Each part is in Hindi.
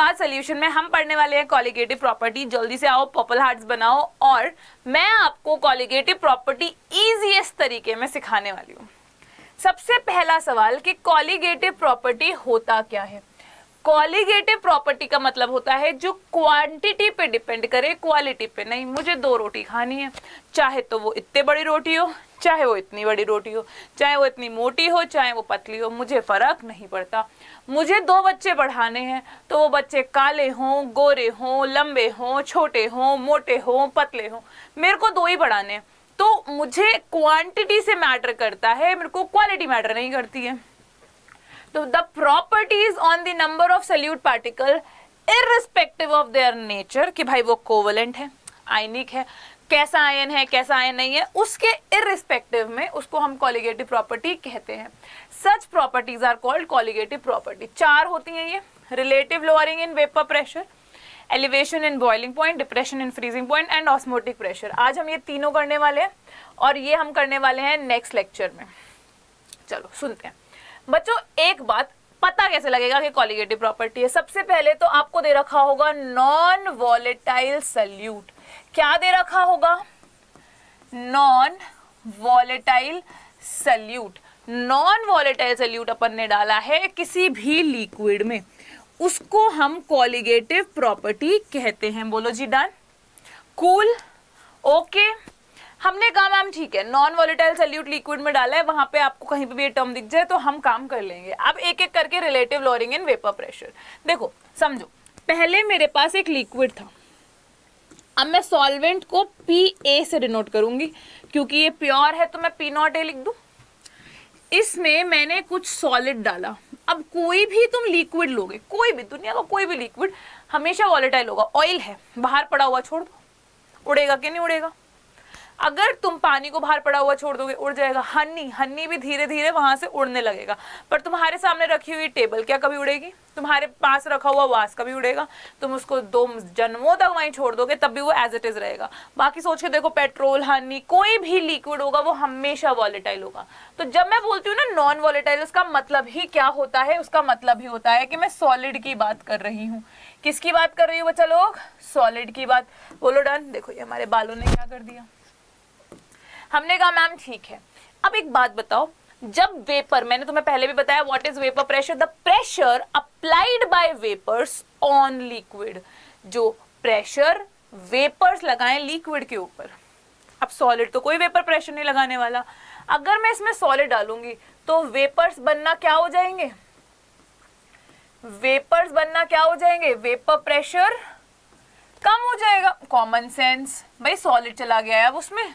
बाद सोल्यूशन में हम पढ़ने वाले हैं कॉलिगेटिव प्रॉपर्टी। जल्दी से आओ, पर्पल हार्ट्स बनाओ और मैं आपको कॉलिगेटिव प्रॉपर्टी इजीएस्ट तरीके में सिखाने वाली हूँ। सबसे पहला सवाल कि कॉलिगेटिव प्रॉपर्टी होता क्या है। कॉलिगेटिव प्रॉपर्टी का मतलब होता है जो क्वांटिटी पे डिपेंड करे, क्वालिटी पे नहीं। मुझे 2 रोटी खानी है, चाहे तो वो इतनी बड़ी रोटी हो, चाहे वो इतनी बड़ी रोटी हो, चाहे वो इतनी मोटी हो, चाहे वो पतली हो, मुझे फर्क नहीं पड़ता। मुझे 2 बच्चे पढ़ाने हैं तो वो बच्चे काले हों, गोरे हों, लंबे हों, छोटे हों, मोटे हों, पतले हों, मेरे को 2 ही पढ़ाने हैं। तो मुझे क्वांटिटी से मैटर करता है, मेरे को क्वालिटी मैटर नहीं करती है। तो the properties on the number of solute particle irrespective of their nature, कि भाई वो कोवेलेंट है, आयनिक है, कैसा आयन है, कैसा आयन नहीं है, उसके इररिस्पेक्टिव में उसको हम कॉलिगेटिव प्रॉपर्टी कहते हैं। Such properties are called colligative property. 4 होती हैं ये: relative lowering in vapour pressure, elevation in boiling point, depression in freezing point and osmotic pressure. आज हम ये तीनों करने वाले हैं और ये हम करने वाले हैं नेक्स्ट लेक्चर में। चलो सुनते हैं बच्चों। एक बात पता कैसे लगेगा कि कॉलिगेटिव प्रॉपर्टी है। सबसे पहले तो आपको दे रखा होगा नॉन वॉलेटाइल सल्यूट। क्या दे रखा होगा? Non volatile solute. Non volatile solute अपन ने डाला है किसी भी लिक्विड में, उसको हम कॉलिगेटिव प्रॉपर्टी कहते हैं। बोलो जी डन, कूल, ओके। हमने कहा मैम ठीक है, नॉन वॉलेटाइल सल्यूट लिक्विड में डाला है, वहां पे आपको कहीं पे भी ये टर्म दिख जाए तो हम काम कर लेंगे। अब एक एक करके relative lowering in vapour pressure. देखो समझो, पहले मेरे पास एक लिक्विड था, अब मैं सॉल्वेंट को PA से डिनोट करूंगी क्योंकि ये प्योर है तो मैं P0A लिख दूं। इसमें मैंने कुछ सॉलिड डाला। अब कोई भी तुम लिक्विड लोगे, कोई भी, दुनिया का कोई भी लिक्विड हमेशा वॉलेटाइल होगा। ऑयल है, बाहर पड़ा हुआ छोड़ दो, उड़ेगा कि नहीं उड़ेगा? अगर तुम पानी को बाहर पड़ा हुआ छोड़ दोगे उड़ जाएगा। हनी भी धीरे धीरे वहां से उड़ने लगेगा। पर तुम्हारे सामने रखी हुई टेबल क्या कभी उड़ेगी? तुम्हारे पास रखा हुआ वास कभी उड़ेगा? तुम उसको 2 जन्मों तक वहीं छोड़ दोगे तब भी वो एज इट इज रहेगा। बाकी सोच के देखो, पेट्रोल, हनी, कोई भी लिक्विड होगा वो हमेशा वॉलेटाइल होगा। तो जब मैं बोलती हूँ ना नॉन वॉलेटाइल, उसका मतलब ही क्या होता है? उसका मतलब ही होता है कि मैं सॉलिड की बात कर रही हूँ। किसकी बात कर रही हूँ बच्चा लोग? सॉलिड की बात। बोलो डन। देखो ये हमारे बालों ने क्या कर दिया। हमने कहा मैम ठीक है। अब एक बात बताओ, जब वेपर, मैंने तुम्हें पहले भी बताया what is vapour pressure, the pressure applied by vapours on liquid. जो प्रेशर वेपर्स लगाएं लिक्विड के ऊपर। अब सॉलिड तो कोई वेपर प्रेशर नहीं लगाने वाला। अगर मैं इसमें सॉलिड डालूंगी तो वेपर्स बनना क्या हो जाएंगे? वेपर्स बनना क्या हो जाएंगे? वेपर प्रेशर कम हो जाएगा। कॉमन सेंस भाई, सॉलिड चला गया है अब उसमें,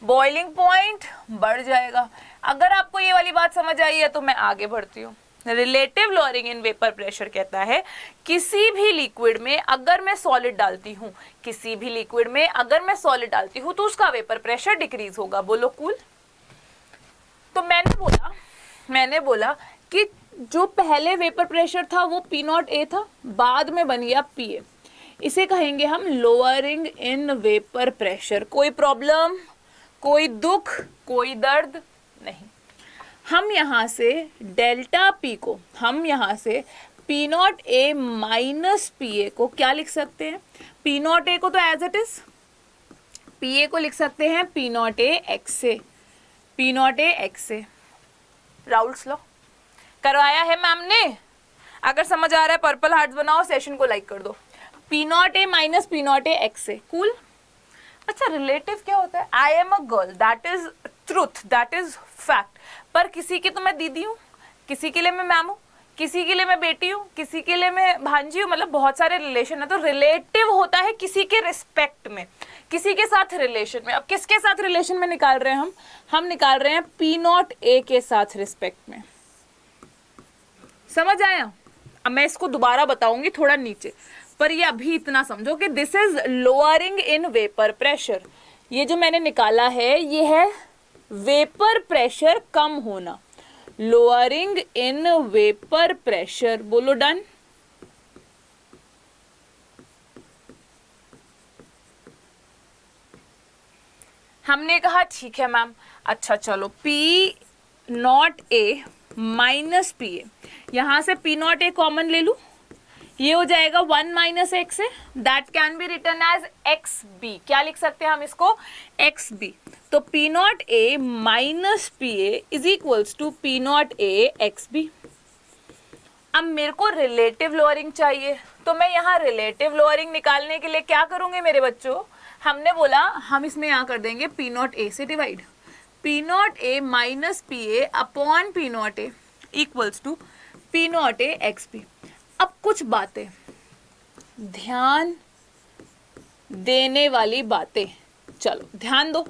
बॉइलिंग पॉइंट बढ़ जाएगा। अगर आपको ये वाली बात समझ आई है तो मैं आगे बढ़ती हूँ। Relative lowering in vapour pressure कहता है किसी भी लिक्विड में अगर मैं सॉलिड डालती हूँ, किसी भी लिक्विड में अगर मैं सॉलिड डालती हूँ तो उसका वेपर प्रेशर डिक्रीज होगा। बोलो कूल। तो मैंने बोला कि जो पहले वेपर प्रेशर था वो P0A था, बाद में बन गया PA। इसे कहेंगे हम लोअरिंग इन वेपर प्रेशर। कोई प्रॉब्लम, कोई दुख, कोई दर्द नहीं। हम यहां से डेल्टा P को, हम यहां से P0A माइनस PA को क्या लिख सकते हैं? P0A को तो एज इट इज, PA को लिख सकते हैं P0A x से, P0A x से। राउल्स लॉ करवाया है मैम ने। अगर समझ आ रहा है पर्पल हार्ट्स बनाओ, सेशन को लाइक कर दो। P0A माइनस P0A x से। कूल। अच्छा, रिलेटिव क्या होता है? I am a girl, that is truth, that is fact. पर किसी की तो मैं दीदी हूँ, किसी के लिए मैं मैम हूँ, किसी के लिए मैं बेटी हूँ, किसी के लिए मैं भांजी हूँ, मतलब बहुत सारे रिलेशन है। तो रिलेटिव होता है किसी के रिस्पेक्ट में, किसी के साथ रिलेशन में। अब किसके साथ रिलेशन में निकाल रहे हैं हम निकाल रहे हैं P0A के साथ रिस्पेक्ट में। समझ आया? अब मैं इसको दोबारा बताऊंगी थोड़ा नीचे, पर ये अभी इतना समझो कि this is lowering in vapour pressure. ये जो मैंने निकाला है ये है वेपर प्रेशर कम होना, लोअरिंग इन वेपर प्रेशर। बोलो डन। हमने कहा ठीक है मैम। अच्छा चलो, P0A माइनस PA, यहां से P0A कॉमन ले लूं, ये हो जाएगा 1 माइनस एक्स है, that can be written as x B. क्या लिख सकते हैं हम इसको? X B. तो P naught A minus P A is equals to P naught A x B. अब मेरे को रिलेटिव लोअरिंग चाहिए, तो मैं यहाँ रिलेटिव लोअरिंग निकालने के लिए क्या करूँगी मेरे बच्चों? हमने बोला हम इसमें यहाँ कर देंगे पी नॉट ए से divide, P naught A minus P A upon P naught A equals to P naught A x B. अब कुछ बातें ध्यान देने वाली बातें, चलो ध्यान दो,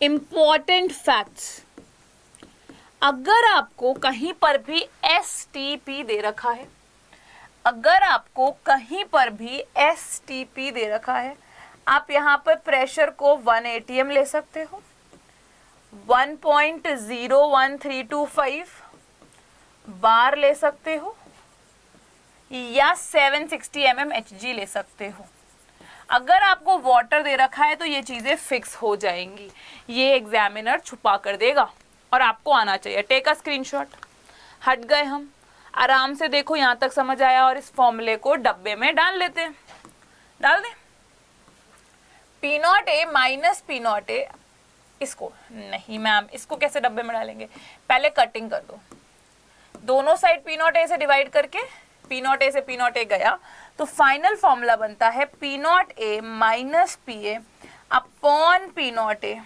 इंपॉर्टेंट फैक्ट्स। अगर आपको कहीं पर भी STP दे रखा है, अगर आपको कहीं पर भी STP दे रखा है, आप यहाँ पर प्रेशर को 1 atm ले सकते हो, 1.01325 बार ले सकते हो, या 760 mm Hg ले सकते हो। अगर आपको वाटर दे रखा है तो ये चीज़ें फिक्स हो जाएंगी, ये एग्जामिनर छुपा कर देगा और आपको आना चाहिए। Take a screenshot. हट गए हम, आराम से देखो यहाँ तक समझ आया, और इस फॉर्मूले को डब्बे में डाल लेते हैं। डाल दें P naught A minus P naught ए, इसको नहीं मैम, इसको कैसे डब्बे में डालेंगे? पहले कटिंग कर दो, दोनों साइड पी नॉट ए से डिवाइड करके, पी नॉट ए से पी नॉट ए गया तो फाइनल फॉर्मूला बनता है P naught A minus P A upon P naught A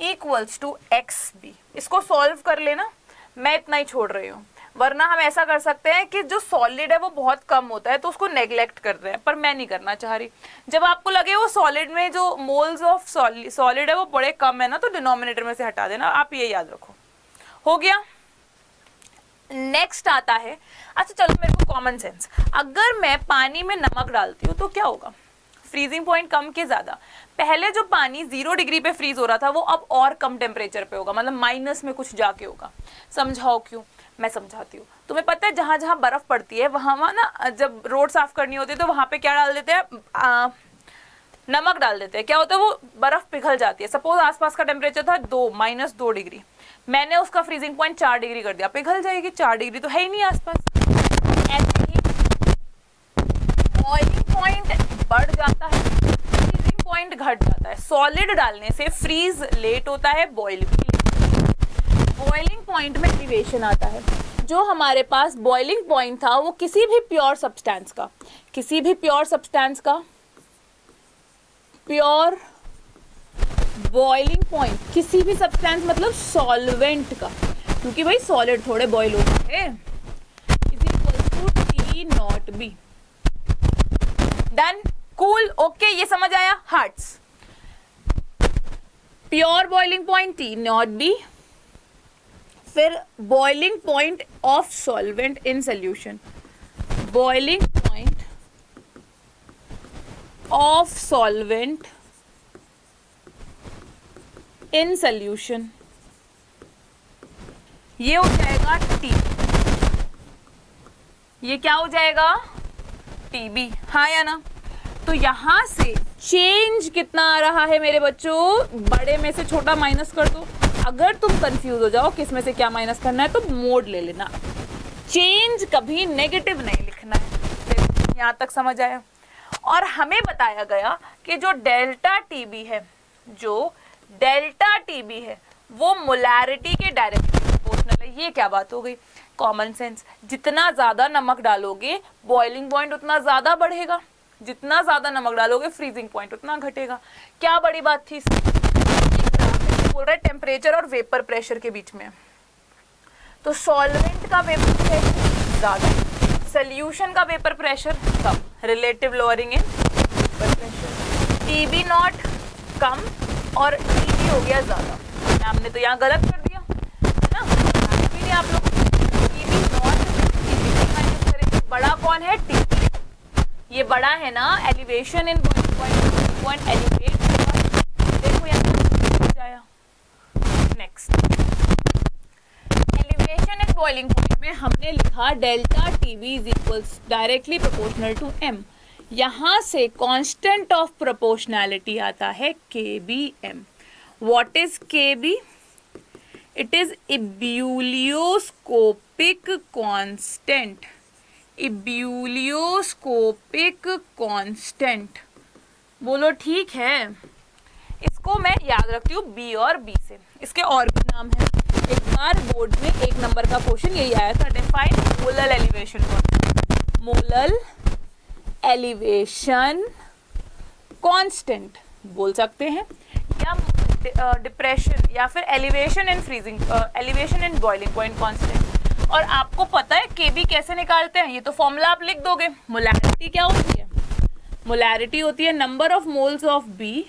equals to x B. इसको सॉल्व कर लेना, मैं इतना ही छोड़ रही हूँ, वरना हम ऐसा कर सकते हैं कि जो सॉलिड है वो बहुत कम होता है तो उसको नेग्लेक्ट कर रहे हैं, पर मैं नहीं करना चाह रही। जब आपको लगे वो सॉलिड में जो मोल्स ऑफ सॉलिड है वो बड़े कम है ना, तो डिनोमिनेटर में से हटा देना, आप ये याद रखो। हो गया। नेक्स्ट आता है, अच्छा चलो मेरे को कॉमन सेंस, अगर मैं पानी में नमक डालती हूँ तो क्या होगा? फ्रीजिंग पॉइंट कम के ज़्यादा। पहले जो पानी 0 डिग्री पे फ्रीज हो रहा था वो अब और कम टेम्परेचर पे होगा, मतलब माइनस में कुछ जाके होगा। समझाओ क्यों? मैं समझाती हूँ। तुम्हें पता है जहाँ जहाँ बर्फ पड़ती है वहाँ ना, जब रोड साफ करनी होती है तो वहाँ पे क्या डाल देते हैं? नमक डाल देते हैं। क्या होता है? वो बर्फ पिघल जाती है। सपोज आसपास का टेम्परेचर था -2 डिग्री, मैंने उसका फ्रीजिंग पॉइंट 4 डिग्री कर दिया, पिघल जाएगी। 4 डिग्री तो है ही नहीं आसपास। ऐसे ही बॉइलिंग पॉइंट बढ़ जाता है, फ्रीजिंग पॉइंट घट जाता है। सॉलिड डालने से फ्रीज लेट होता है, बॉइल भी लेट होता है। बॉइलिंग पॉइंट में एलिवेशन आता है। जो हमारे पास बॉइलिंग पॉइंट था वो किसी भी प्योर सब्सटेंस का, किसी भी प्योर सब्सटेंस का प्योर बॉइलिंग पॉइंट, किसी भी सब्सटेंस मतलब सॉल्वेंट का, क्योंकि भाई सॉलिड थोड़े बॉइल होते हैं, is equal to T naught B. Done, cool, okay, ये समझ आया। हर्ट्स, pure boiling point T naught B, फिर boiling point of solvent in solution, boiling point of solvent in solution, ये हो जाएगा टी। ये क्या हो जाएगा? टीबी, हाँ या ना? तो यहां से चेंज कितना आ रहा है मेरे बच्चों? बड़े में से छोटा माइनस कर दो। अगर तुम कंफ्यूज हो जाओ किस में से क्या माइनस करना है तो मोड ले लेना, चेंज कभी नेगेटिव नहीं लिखना है। यहां तक समझ आया? और हमें बताया गया कि जो डेल्टा टीबी है, जो डेल्टा टीबी है वो मोलैरिटी के डायरेक्टली प्रोपोर्शनल है। ये क्या बात हो गई? Common sense. जितना ज़्यादा नमक डालोगे बॉइलिंग पॉइंट उतना ज़्यादा बढ़ेगा, जितना ज़्यादा नमक डालोगे फ्रीजिंग पॉइंट उतना घटेगा। क्या बड़ी बात थी? बोल रहा है टेम्परेचर और वेपर प्रेशर के बीच में, तो सॉल्वेंट का वेपर प्रेशर ज़्यादा, सोल्यूशन का vapour pressure come, relative lowering in vapour pressure. TB not come और टीबी हो गया ज़्यादा। हमने तो यहाँ गलत कर दिया है ना, भी नहीं आप लोग। टीबी नॉट टीबी माइनस करेंगे, बड़ा कौन है? टीबी। ये बड़ा है ना, एलिवेशन इन पॉइंट एलिवेट। देखो यहाँ जाया। Next, elevation in boiling point में हमने लिखा delta TB is equals directly proportional to M. यहाँ से कांस्टेंट ऑफ प्रोपोर्शनैलिटी आता है KBM। What is KB? It is ebullioscopic constant. Ebullioscopic constant. बोलो ठीक है। इसको मैं याद रखती हूँ बी और बी से। इसके और भी नाम है। एक बार बोर्ड में 1 नंबर का क्वेश्चन यही आया था, define molar elevation constant. Molar elevation constant बोल सकते हैं, या डिप्रेशन, या फिर elevation in freezing, elevation in boiling point constant. और आपको पता है केबी कैसे निकालते हैं, ये तो फॉर्मूला आप लिख दोगे। मोलैरिटी क्या होती है? मोलैरिटी होती है number of moles of B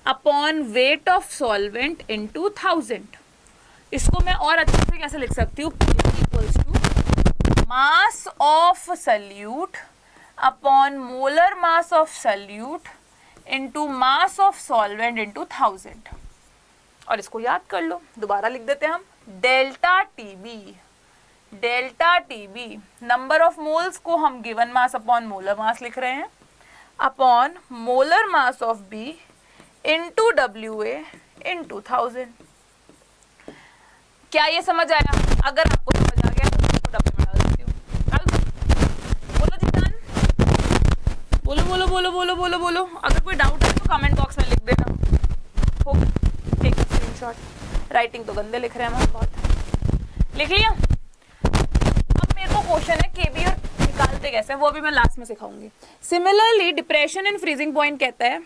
upon weight of solvent into 1000। इसको मैं और अच्छे से कैसे लिख सकती हूँ? Equals to mass of solute upon molar mass of solute into mass of solvent into 1000। और इसको याद कर लो, दोबारा लिख देते हैं हम, delta TB. Delta TB number of moles को हम given mass upon molar mass लिख रहे हैं, upon molar mass of B into WA into 1000। क्या ये समझ आया? अगर आपको समझ आ गया तो इसको डब्बे में डाल देती हूँ। बोलो जी डन। बोलो बोलो बोलो बोलो बोलो बोलो। अगर कोई डाउट है तो कमेंट बॉक्स में लिख देना। हो टेक स्क्रीनशॉट। राइटिंग तो गंदे लिख रहे हैं हम बहुत। लिख लिया? अब मेरे को क्वेश्चन है केबी और निकालते कैसे, वो भी मैं लास्ट में सिखाऊंगी। Similarly depression in freezing point कहता है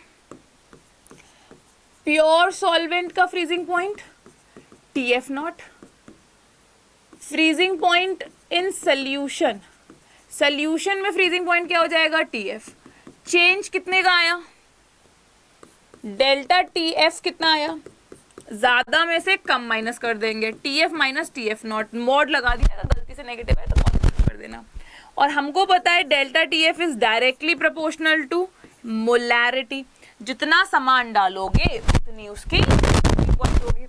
प्योर सॉल्वेंट का freezing point TF naught, freezing point in solution, solution में फ्रीजिंग पॉइंट क्या हो जाएगा? TF। चेंज कितने का आया? डेल्टा TF कितना आया? ज्यादा में से कम माइनस कर देंगे, TF minus TF not. Mod लगा दिया, अगर गलती से नेगेटिव है तो पॉजिटिव कर देना। और हमको पता है delta TF is directly proportional to molarity. जितना सामान डालोगे उतनी उसकी इक्वल होगी।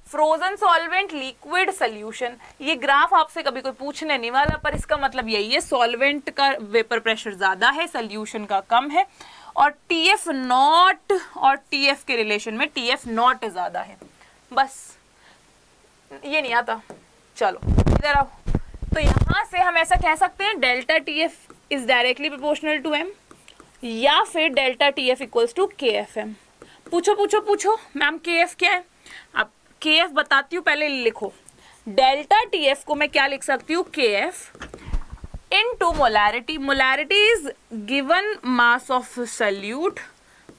फ्रोजन सॉल्वेंट लिक्विड सोल्यूशन, ये ग्राफ आपसे कभी कोई पूछने नहीं वाला, पर इसका मतलब यही है सॉल्वेंट का वेपर प्रेशर ज्यादा है, सोल्यूशन का कम है, और TF नॉट और TF के रिलेशन में TF नॉट ज्यादा है। बस ये नहीं आता। चलो इधर आओ। तो यहां से हम ऐसा कह सकते हैं delta TF is directly proportional to M, या फिर delta TF equals to KFM। पूछो पूछो पूछो मैम KF क्या है? अब KF बताती हूँ, पहले लिखो। डेल्टा TF को मैं क्या लिख सकती हूँ? KF into molarity. Molarity is given mass of solute,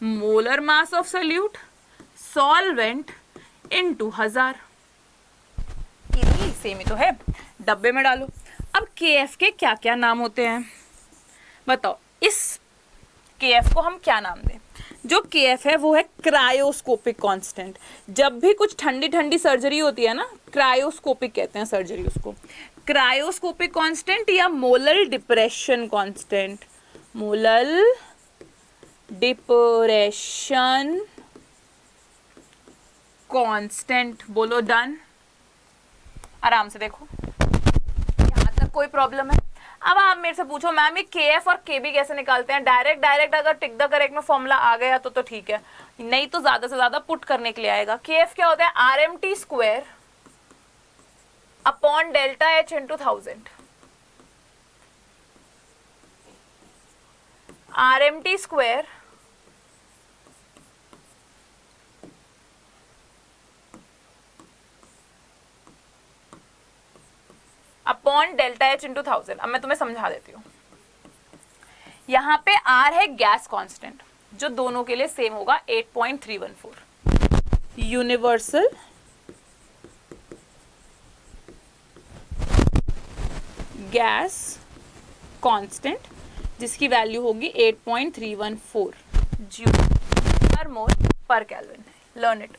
molar mass of solute, solvent into 1000। Same ही तो है, डब्बे में डालो। अब KF के क्या क्या नाम होते हैं बताओ? इस KF को हम क्या नाम दें? जो KF है वो है क्रायोस्कोपिक कांस्टेंट। जब भी कुछ ठंडी ठंडी सर्जरी होती है ना, क्रायोस्कोपिक कहते हैं सर्जरी उसको। क्रायोस्कोपिक कांस्टेंट या molar depression constant. Molar depression constant. बोलो डन। आराम से देखो, यहाँ तक कोई प्रॉब्लम है? अब आप मेरे से पूछो मैम ये KF और KB कैसे निकालते हैं? डायरेक्ट अगर टिक द करेक्ट में फॉर्मूला आ गया तो ठीक है, नहीं तो ज्यादा से ज्यादा पुट करने के लिए आएगा। KF क्या होता है? RMT square upon delta H into 1000। RMT square upon delta H into 1000। अब मैं तुम्हें समझा देती हूँ। यहाँ पे R है गैस कांस्टेंट, जो दोनों के लिए सेम होगा 8.314। यूनिवर्सल गैस कांस्टेंट जिसकी वैल्यू होगी 8.314 जूल पर मोल पर केल्विन। Learn it.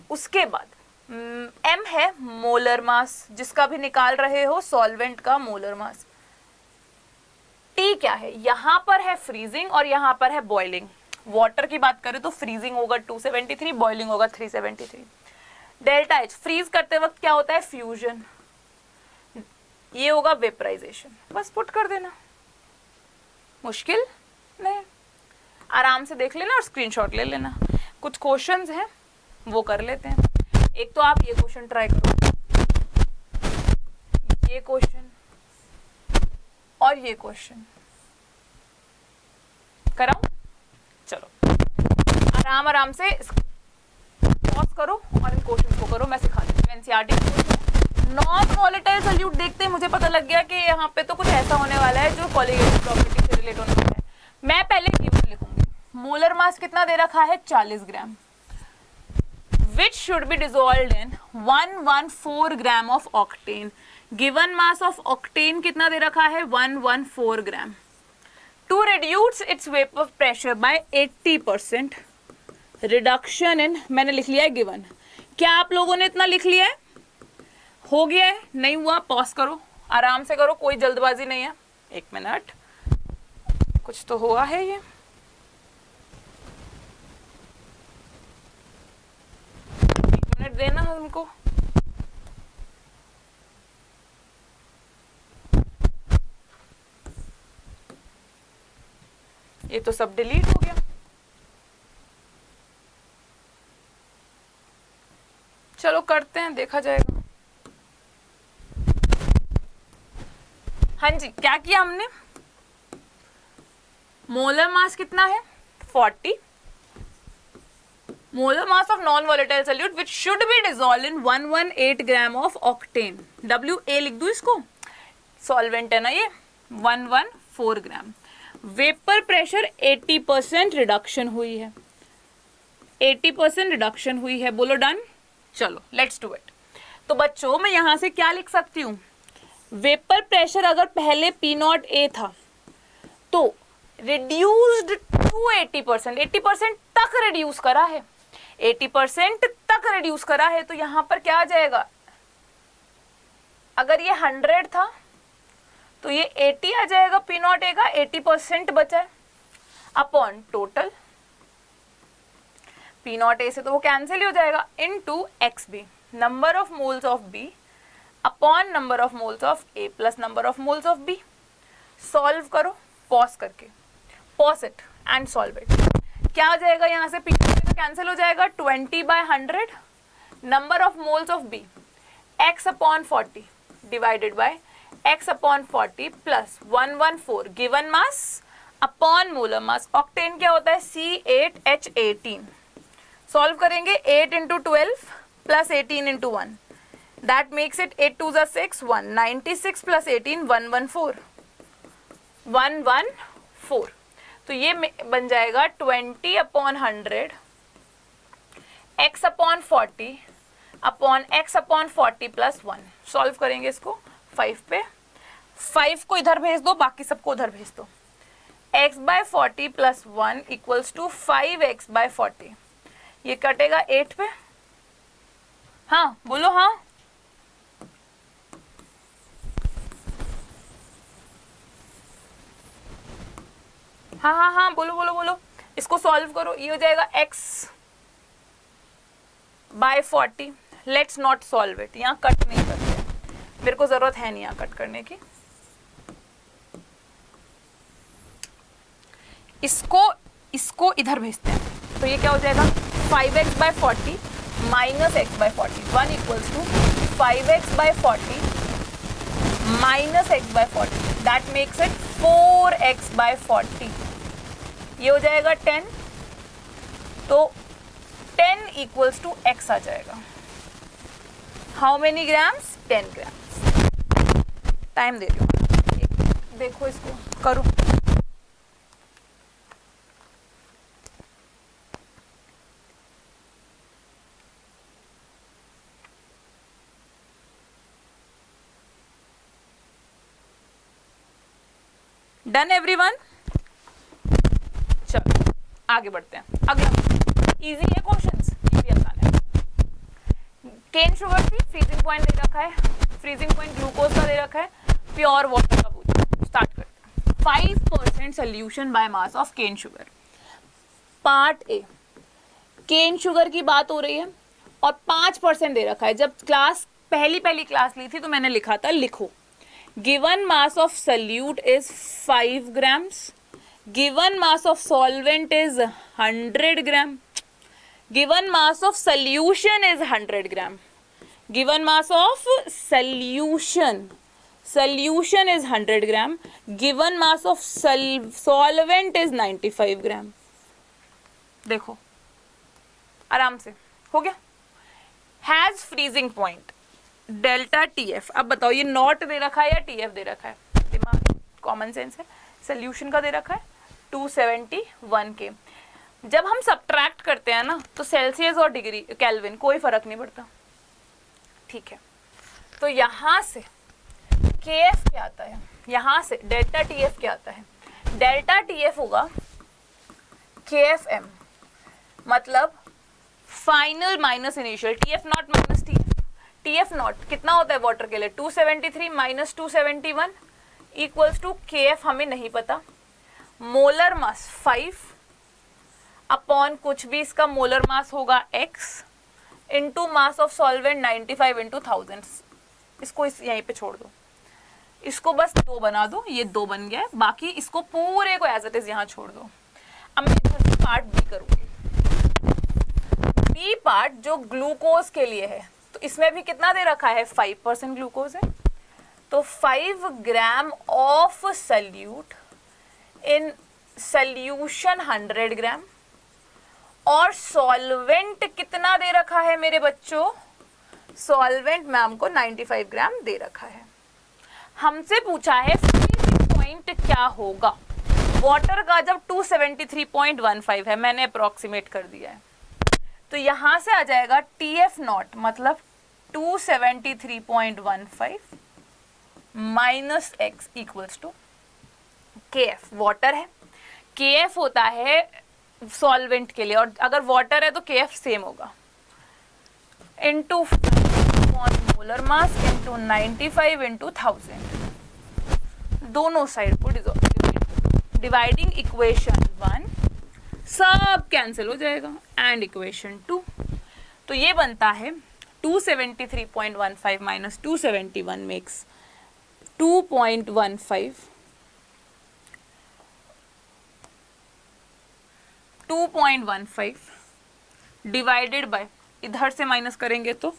उसके बाद M है मोलर मास, जिसका भी निकाल रहे हो सॉल्वेंट का मोलर मास। T क्या है? यहां पर है फ्रीजिंग और यहां पर है बॉइलिंग। वाटर की बात करें तो फ्रीजिंग होगा 273, बॉइलिंग होगा 373। डेल्टा H फ्रीज करते वक्त क्या होता है? फ्यूजन। ये होगा वेपराइजेशन। बस पुट कर देना, मुश्किल नहीं, आराम से देख लेना और स्क्रीनशॉट ले लेना। कुछ क्वेश्चंस हैं वो कर लेते हैं। एक तो आप ये क्वेश्चन ट्राई करो, ये क्वेश्चन और ये क्वेश्चन कराऊं? चलो आराम आराम से पॉज करो और इन क्वेश्चंस को करो, मैं सिखा देती हूँ। एनसीईआरटी नॉन वॉलेटाइल सॉल्यूट देखते ही मुझे पता लग गया कि यहाँ पे तो कुछ ऐसा होने वाला है जो कॉलीगेटिव प्रॉपर्टी से रिलेट होने वाला है। मैं पहले गिवन लिखूंगी। मोलर मास कितना दे रखा है? 40 gram, which should be dissolved in 114 gram of octane. Given mass of octane कितना दे रखा है? 114 gram. To reduce its vapour pressure by 80%, reduction in, मैंने लिख लिया है गिवन। क्या आप लोगों ने इतना लिख लिया है? हो गया है? नहीं हुआ? पॉज करो, आराम से करो, कोई जल्दबाजी नहीं है। 1 मिनट, कुछ तो हुआ है ये। मिनट देना हमको। ये तो सब डिलीट हो गया। चलो करते हैं, देखा जाएगा। हाँ जी, क्या किया हमने? मोलर मास कितना है? 40। Molar mass of non volatile solute which should be dissolve in 118 gram of octane. WA लिख दूं इसको, सॉल्वेंट है ना ये। 114 ग्राम। वेपर प्रेशर 80% रिडक्शन हुई है, 80% रिडक्शन हुई है। बोलो डन। चलो लेट्स डू इट। तो बच्चों मैं यहां से क्या लिख सकती हूँ? वेपर प्रेशर अगर पहले P0A था तो रिड्यूस्ड टू 80%, 80% तक रिड्यूस करा है, 80% तक रिड्यूस करा है। तो यहां पर क्या आ जाएगा? अगर ये 100 था तो ये 80 आ जाएगा। P0A का 80% बचा है अपॉन टोटल। P0A से तो वो कैंसिल हो जाएगा, into XB, number of moles of B upon number of moles of A plus number of moles of B। Solve करो पॉज करके, pause it and solve it. क्या आ जाएगा यहाँ से? P0A तो कैंसिल हो जाएगा, 20/100 number of moles of B x upon 40 divided by x upon 40 plus 114 given mass upon molar mass. Octane क्या होता है? C8H18। सॉल्व करेंगे 8 into 12 plus 18 into 1, that makes it 8 2 6, 196 plus 18 114, 114। तो ये बन जाएगा 20/100 x upon 40 upon x upon 40 plus 1। Solve करेंगे इसको 5 पे, 5 को इधर भेज दो, बाकी सबको उधर भेज दो। x/40 plus 1 equals to 5x/40। ये कटेगा 8 पे। हाँ बोलो। हाँ हाँ हाँ हाँ बोलो बोलो बोलो। इसको सॉल्व करो, ये हो जाएगा x/40। Let's not solve it, यहाँ कट नहीं करते, मेरे को जरूरत है नहीं यहाँ कट करने की। इसको इधर भेजते हैं, तो ये क्या हो जाएगा? 5x/40 minus x/40, 1 equals to 5x/40 minus x/40, that makes it 4x/40। ये हो जाएगा 10, तो 10 इक्वल्स टू x आ जाएगा। How many grams? 10 grams. Time दे रही हूँ, देखो इसको करो। Done everyone? चलो आगे बढ़ते हैं। अगला इजी है, क्वेश्चंस ये भी आसान है। केन शुगर की फ्रीजिंग पॉइंट दे रखा है, फ्रीजिंग पॉइंट ग्लूकोज का दे रखा है, प्योर वाटर का पूछा। स्टार्ट करते हैं। 5% solution by mass of cane sugar. Part A, cane sugar की बात हो रही है और 5% दे रखा है। जब क्लास पहली क्लास ली थी तो मैंने लिखा था, लिखो given mass of solute is 5 grams, given mass of solvent is 100 gram, given mass of solution is 100 gram, given mass of solution solution is 100 gram, given mass of solvent is 95 gram. देखो आराम से हो गया. Has freezing point delta TF. अब बताओ ये नॉट दे रखा है या TF दे रखा है? दिमाग कॉमन सेंस है. सोल्यूशन का दे रखा है 271 के. जब हम सब्ट्रैक्ट करते हैं ना तो सेल्सियस और डिग्री केल्विन कोई फर्क नहीं पड़ता. ठीक है, तो यहाँ से KF क्या आता है, यहाँ से डेल्टा TF क्या आता है? डेल्टा TF होगा KFM, मतलब final minus initial. TF not minus TF not कितना होता है वाटर के लिए? 273 माइनस 271 इक्वल्स टू KF हमें नहीं पता. मोलर मास 5 अपॉन कुछ भी इसका मोलर मास होगा x into mass of solvent 95 into 1000. इसको यहीं पे छोड़ दो, इसको बस 2 बना दो, ये 2 बन गया है. बाकी इसको पूरे को एज इट इज यहाँ छोड़ दो. अब मैं इधर से पार्ट बी करूँगी. बी पार्ट जो ग्लूकोज के लिए है, तो इसमें भी कितना दे रखा है? 5% ग्लूकोज है. तो 5 gram of solute in solution 100 ग्राम. और सॉल्वेंट कितना दे रखा है मेरे बच्चों? सॉल्वेंट मैम को 95 ग्राम दे रखा है. हमसे पूछा है फ्रीजिंग पॉइंट क्या होगा. वाटर का जब 273.15 है, मैंने अप्रोक्सीमेट कर दिया है, तो यहां से आ जाएगा TF नॉट मतलब 273.15 minus x equals to KF. Water है, KF होता है सॉल्वेंट के लिए, और अगर वाटर है तो KF सेम होगा into molar mass into 95 into 1000. दोनों साइड को डिवाइडिंग इक्वेशन 1 सब कैंसिल हो जाएगा एंड इक्वेशन 2. तो ये बनता है 273.15 माइनस 271 मेक्स 2.15. 2.15 डिवाइडेड बाय, इधर से माइनस करेंगे तो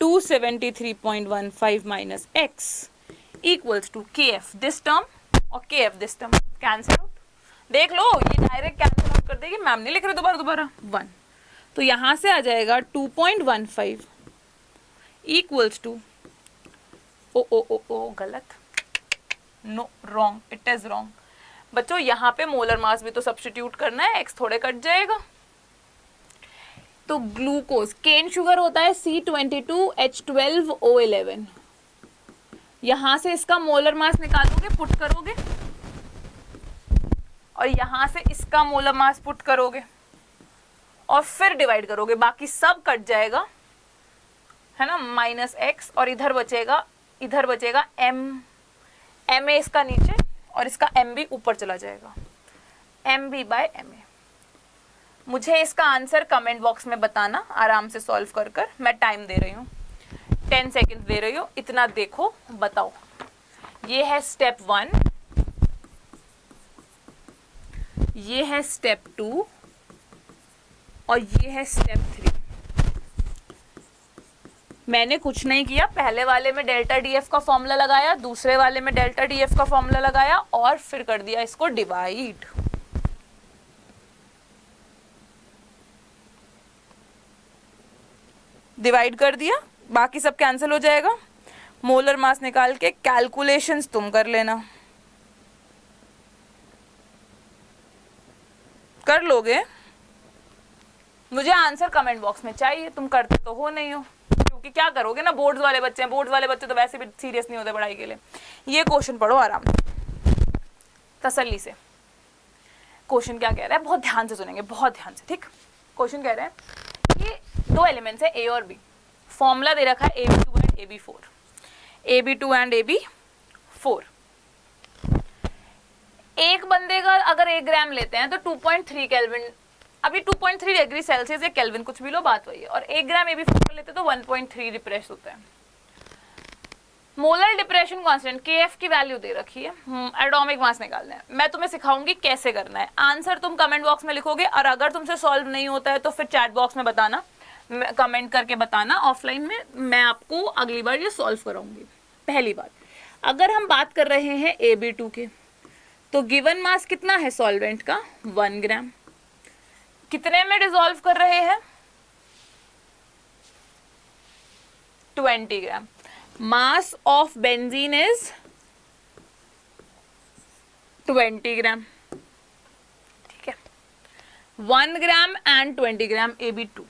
273.15 minus x equals to KF this term और KF this term. Cancel out. देख लो ये डायरेक्ट कैंसिल आउट कर देगी. मैम नहीं लिख रहे दोबारा 1. तो यहां से आ जाएगा 2.15 इक्वल्स टू ओ गलत, no wrong, it is wrong. बच्चों यहाँ पे मोलर मास भी तो सब्स्टिट्यूट करना है, x थोड़े कट जाएगा. तो ग्लूकोज केन शुगर होता है C22H12O11. यहां से इसका मोलर मास निकालोगे, पुट करोगे, और यहां से इसका मोलर मास पुट करोगे और फिर डिवाइड करोगे. बाकी सब कट जाएगा है ना, माइनस x, और इधर बचेगा m है इसका नीचे और इसका MB ऊपर चला जाएगा. MB by MA. मुझे इसका आंसर कमेंट बॉक्स में बताना आराम से सॉल्व कर. मैं टाइम दे रही हूँ, 10 सेकेंड दे रही हूँ. इतना देखो, बताओ. ये है स्टेप 1, ये है स्टेप 2 और ये है स्टेप 3. मैंने कुछ नहीं किया. पहले वाले में डेल्टा DF का फॉर्मूला लगाया, दूसरे वाले में डेल्टा DF का फॉर्मूला लगाया और फिर कर दिया इसको डिवाइड. डिवाइड कर दिया, बाकी सब कैंसिल हो जाएगा. मोलर मास निकाल के कैलकुलेशंस तुम कर लेना. कर लोगे? मुझे आंसर कमेंट बॉक्स में चाहिए. तुम करते तो हो नहीं हो, क्योंकि क्या करोगे ना, बोर्ड्स वाले बच्चे हैं. बोर्ड्स वाले बच्चे तो वैसे भी सीरियस नहीं होते पढ़ाई के लिए. ये क्वेश्चन पढ़ो आराम से, तसल्ली से. क्वेश्चन क्या कह रहा है, बहुत ध्यान से सुनेंगे, बहुत ध्यान से. ठीक, क्वेश्चन कह रहे हैं कि 2 एलिमेंट्स है A और B. फॉर्मूला दे रखा है AB2 and AB4. AB2 and AB4. एक बंदे का अगर 1 ग्राम लेते हैं तो 2.3 केल्विन, अभी 2.3 डिग्री सेल्सियस या केल्विन कुछ भी लो, बात वही है. और 1 ग्राम AB4 लेते तो 1.3 डिप्रेस होता है. मोलर डिप्रेशन कांस्टेंट KF की वैल्यू दे रखी है. एटॉमिक मास निकालना है. मैं तुम्हें सिखाऊंगी कैसे करना है. आंसर तुम कमेंट बॉक्स में लिखोगे, और अगर तुमसे सॉल्व नहीं होता है तो फिर चैट बॉक्स में बताना, कमेंट करके बताना. ऑफलाइन में मैं आपको अगली बार ये सॉल्व कराऊंगी. पहली बात. अगर हम बात कर रहे हैं AB2 के, तो गिवन मास कितना है सॉल्वेंट का 1 ग्राम। कितने में डिसॉल्व कर रहे हैं 20 ग्राम। मास ऑफ बेंजीन इज 20 ग्राम, ठीक है। 1 gram and 20 gram AB2।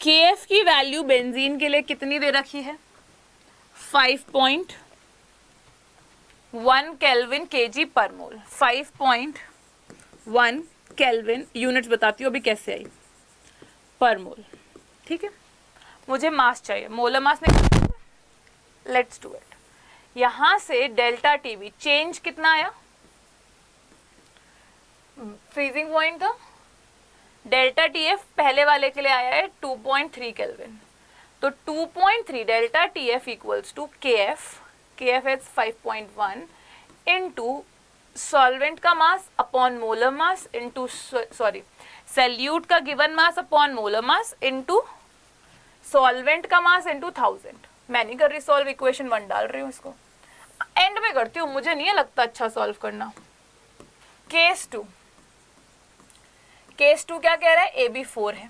KF की वैल्यू बेंजीन के लिए कितनी दे रखी है 5.1 केल्विन kg पर मोल। 5.1 केल्विन, यूनिट्स बताती हूँ अभी कैसे आई, पर मोल, ठीक है। मुझे मास चाहिए, मोलर मास निकालना, लेट्स डू इट। यहां से डेल्टा टीवी चेंज कितना आया, फ्रीजिंग पॉइंट था, डेल्टा टीएफ पहले वाले के लिए आया है 2.3 केल्विन, तो 2.3 delta TF equals to KF is 5.1 into solvent का mass upon molar mass into solute का given mass upon molar mass into solvent का मास इनटू 1000। मैं नहीं कर रही सॉल्व, इक्वेशन 1 डाल रही हूँ, इसको एंड में करती हूँ, मुझे नहीं लगता अच्छा सॉल्व करना। केस 2 क्या कह रहा है AB4 है।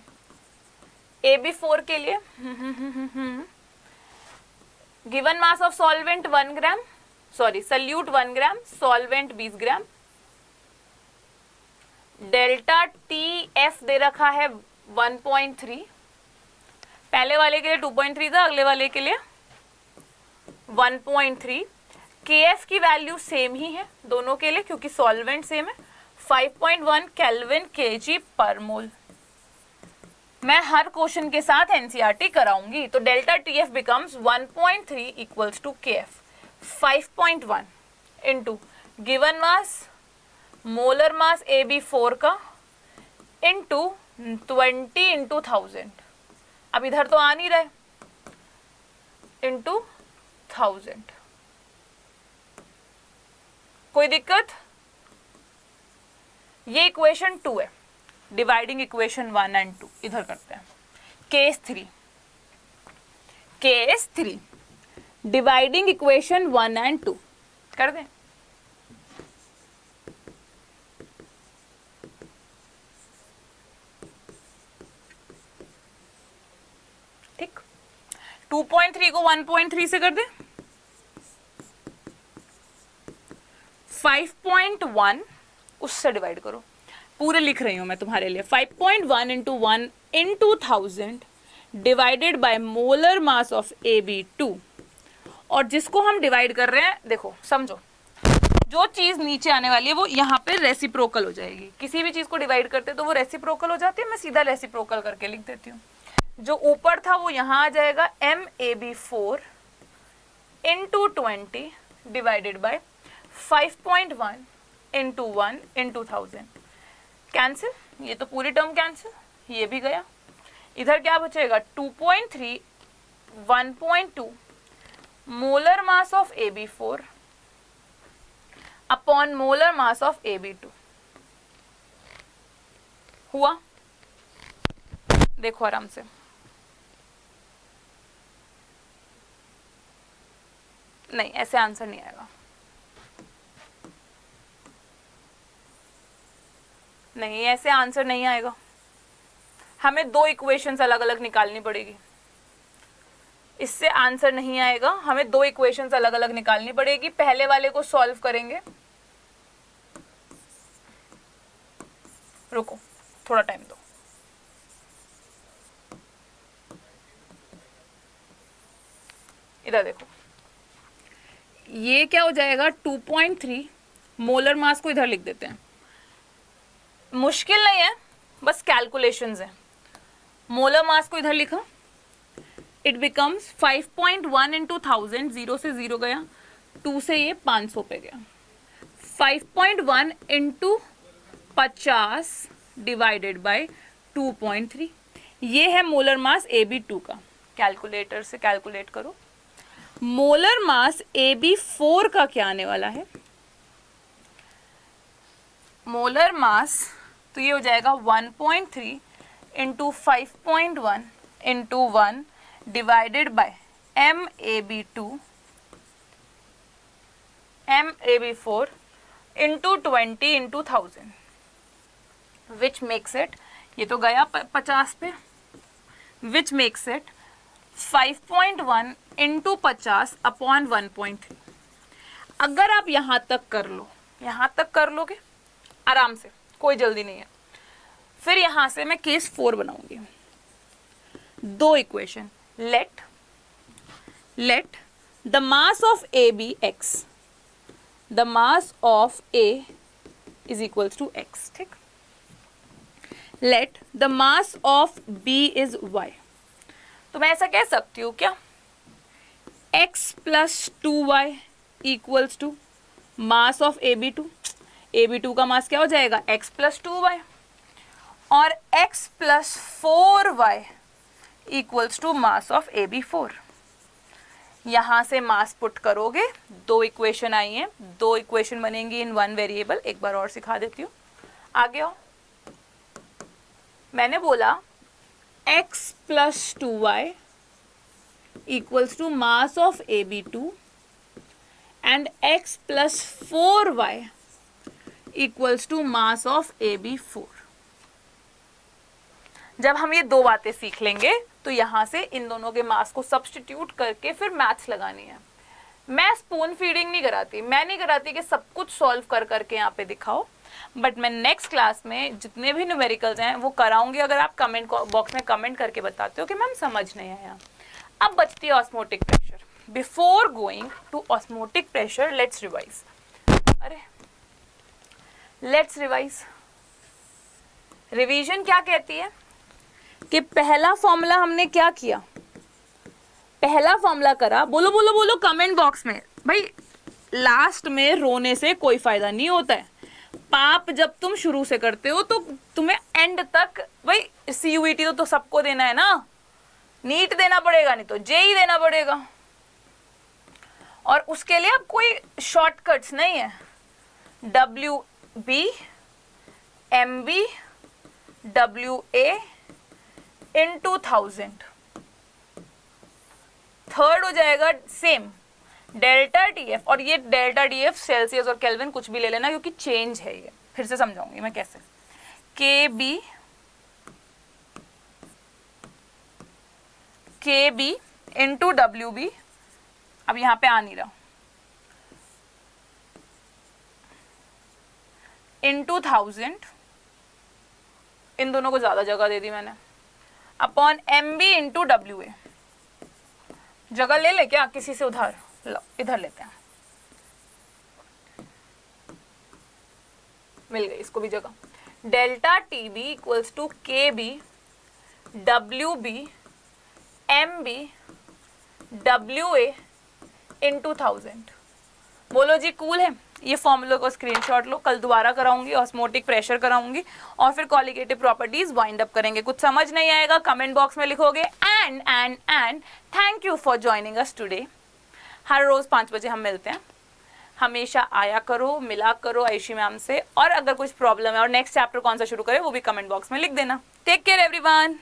AB4 के लिए given mass of solvent 1 gram, solute 1 gram, solvent 20 gram, delta TF दे रखा है 1.3, पहले वाले के लिए 2.3 था, अगले वाले के लिए 1.3। KF की वैल्यू सेम ही है दोनों के लिए क्योंकि सॉल्वेंट सेम है, 5.1 केल्विन kg पर मोल। मैं हर क्वेश्चन के साथ NCERT कराऊंगी, तो delta TF becomes 1.3 equals to KF 5.1 into given mass molar mass AB4 का इनटू 20 इनटू 1000, अब इधर तो आ नहीं रहे, इनटू 1000। कोई दिक्कत? ये इक्वेशन 2 है, डिवाइडिंग इक्वेशन 1 एंड 2 इधर करते हैं। केस 3 डिवाइडिंग इक्वेशन 1 एंड 2 कर दें। ठीक, 2.3 को 1.3 से कर दें, 5.1 उससे डिवाइड करो, पूरे लिख रही हूं मैं तुम्हारे लिए। 5.1 into 1 into 1000 divided by molar mass of AB2, और जिसको हम डिवाइड कर रहे हैं, देखो समझो, जो चीज नीचे आने वाली है वो यहाँ पे रेसिप्रोकल हो जाएगी। किसी भी चीज को डिवाइड करते तो वो रेसिप्रोकल हो जाती है, मैं सीधा रेसिप्रोकल करके लिख देती हूँ। जो ऊपर था वो यहाँ आ जाएगा MAB4 into 20 divided by 5.1 into 1 into 1000। Cancel, ये तो पूरी टर्म कैंसिल, ये भी गया। इधर क्या बचेगा 2.3 1.2 molar mass of AB4 upon molar mass of AB2 हुआ। देखो आराम से, नहीं ऐसे आंसर नहीं आएगा, नहीं ऐसे आंसर नहीं आएगा, हमें दो इक्वेशंस अलग अलग निकालनी पड़ेगी, इससे आंसर नहीं आएगा। हमें दो इक्वेशंस अलग अलग निकालनी पड़ेगी, पहले वाले को सॉल्व करेंगे। रुको थोड़ा टाइम दो। इधर देखो, ये क्या हो जाएगा 2.3 मोलर मास को इधर लिख देते हैं, मुश्किल नहीं है, बस कैलकुलेशंस है। मोलर मास को इधर लिखा, इट बिकम्स 5.1 इंटू 1000, 0 से 0 गया, 2 से ये 500 पे गया, 5.1 इंटू 50 डिवाइडेड बाय 2.3, ये है मोलर मास AB2 का। कैलकुलेटर से कैलकुलेट करो। मोलर मास AB4 का क्या आने वाला है, मोलर मास तो ये हो जाएगा 1.3 into 5.1 into 1 divided by MAB2 MaB4 into 20 into 1000 which makes it, ये तो गया 50 पे, which makes it 5.1 into 50 upon 1.3। अगर आप यहाँ तक कर लोगे आराम से, कोई जल्दी नहीं है। फिर यहाँ से मैं केस 4 बनाऊंगी। दो equation, let the mass of A be x, the mass of A is equals to x, ठीक। let the mass of B is y, तो मैं ऐसा कह सकती हूँ क्या, x plus 2y equals to mass of AB2। AB2 का मास क्या हो जाएगा, x plus 2y, और x plus 4y equals to mass of AB4। यहाँ से मास पुट करोगे, दो इक्वेशन आई हैं, दो इक्वेशन बनेंगी इन वन वेरिएबल। एक बार और सिखा देती हूँ, आगे आओ। मैंने बोला x plus 2y equals to mass of AB2 and x plus 4y equals to mass of AB4। जब हम ये दो बातें सीख लेंगे तो यहाँ से इन दोनों के मास को सब्स्टिट्यूट करके फिर मैथ्स लगानी है। मैं स्पून फीडिंग नहीं कराती, मैं नहीं कराती कि सब कुछ सॉल्व कर करके यहाँ पे दिखाओ, बट मैं नेक्स्ट क्लास में जितने भी न्यूमेरिकल्स हैं वो कराऊंगी अगर आप कमेंट बॉक्स में कमेंट करके बताते हो कि मैम समझ नहीं आया। अब बचती है osmotic pressure. Before going to osmotic pressure let's revise. Let's revise. Revision क्या कहती है कि पहला फॉर्मूला हमने क्या किया, पहला फॉर्मूला करा, बोलो बोलो बोलो कमेंट बॉक्स में। भाई लास्ट में रोने से कोई फायदा नहीं होता है। पाप जब तुम शुरू से करते हो तो तुम्हें एंड तक, भाई CUET तो सबको देना है ना, नीट देना पड़ेगा, नहीं तो JEE देना पड़ेगा, और उसके लिए अब कोई शॉर्टकट्स नहीं है। WB MB WA into 1000, third हो जाएगा सेम डेल्टा TF, और ये डेल्टा TF सेल्सियस और केल्विन कुछ भी ले लेना क्योंकि चेंज है। ये फिर से समझाऊंगी मैं कैसे। KB into WB, अब यहाँ पे आ नहीं रहा, into 1000, इन दोनों को ज्यादा जगह दे दी मैंने, अपॉन MB इंटू WA। जगह ले ले क्या किसी से उधार, लो इधर लेते हैं, मिल गई इसको भी जगह। Delta TB equals to KB WB MB WA into 1000। बोलो जी कूल है। ये फॉर्मूला को स्क्रीनशॉट लो, कल दोबारा कराऊंगी, ऑस्मोटिक प्रेशर कराऊंगी और फिर कॉलिगेटिव प्रॉपर्टीज वाइंड अप करेंगे। कुछ समझ नहीं आएगा कमेंट बॉक्स में लिखोगे। And thank you for joining us today. हर रोज 5 बजे हम मिलते हैं। हमेशा आया करो, मिला करो आयशी मैम से, और अगर कुछ प्रॉब्लम है और नेक्स्ट चैप्टर कौन सा शुरू करें वो भी कमेंट बॉक्स में लिख देना। Take care everyone.